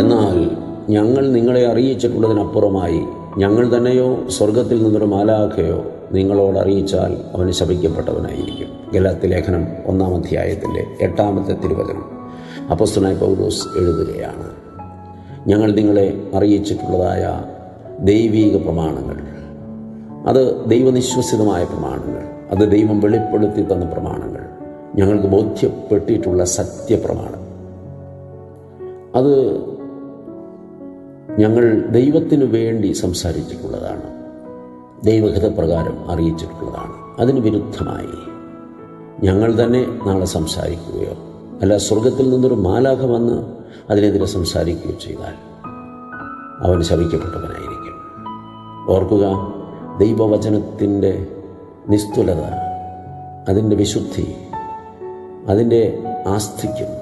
എന്നാൽ ഞങ്ങൾ നിങ്ങളെ അറിയിച്ചിട്ടുള്ളതിനപ്പുറമായി ഞങ്ങൾ തന്നെയോ സ്വർഗത്തിൽ നിന്നൊരു മാലാഖയോ നിങ്ങളോട് അറിയിച്ചാൽ അവന് ശപിക്കപ്പെട്ടവനായിരിക്കും. ഗലാത്യ ലേഖനം 1-ാം അധ്യായത്തിൻ്റെ 8-ാമത്തെ തിരുവചനം അപ്പോസ്തലനായ പൗലോസ് എഴുതുകയാണ്. ഞങ്ങൾ നിങ്ങളെ അറിയിച്ചിട്ടുള്ളതായ ദൈവീക പ്രമാണങ്ങൾ, അത് ദൈവനിശ്വസിതമായ പ്രമാണങ്ങൾ, അത് ദൈവം വെളിപ്പെടുത്തി തന്ന പ്രമാണങ്ങൾ, ഞങ്ങൾക്ക് ബോധ്യപ്പെട്ടിട്ടുള്ള സത്യപ്രമാണം, അത് ഞങ്ങൾ ദൈവത്തിനു വേണ്ടി സംസാരിച്ചിട്ടുള്ളതാണ്, ദൈവഹിതപ്രകാരം അറിയിച്ചിട്ടുള്ളതാണ്. അതിന് വിരുദ്ധമായി ഞങ്ങൾ തന്നെ നാളെ സംസാരിക്കുകയോ അല്ല സ്വർഗത്തിൽ നിന്നൊരു മാലാഖ വന്ന് അതിനെതിരെ സംസാരിക്കുകയോ ചെയ്താൽ അവൻ ശപിക്കപ്പെട്ടവനായിരിക്കും. ഓർക്കുക, ദൈവവചനത്തിൻ്റെ നിസ്തുലത, അതിൻ്റെ വിശുദ്ധി, അതിൻ്റെ ആസ്തിക്യം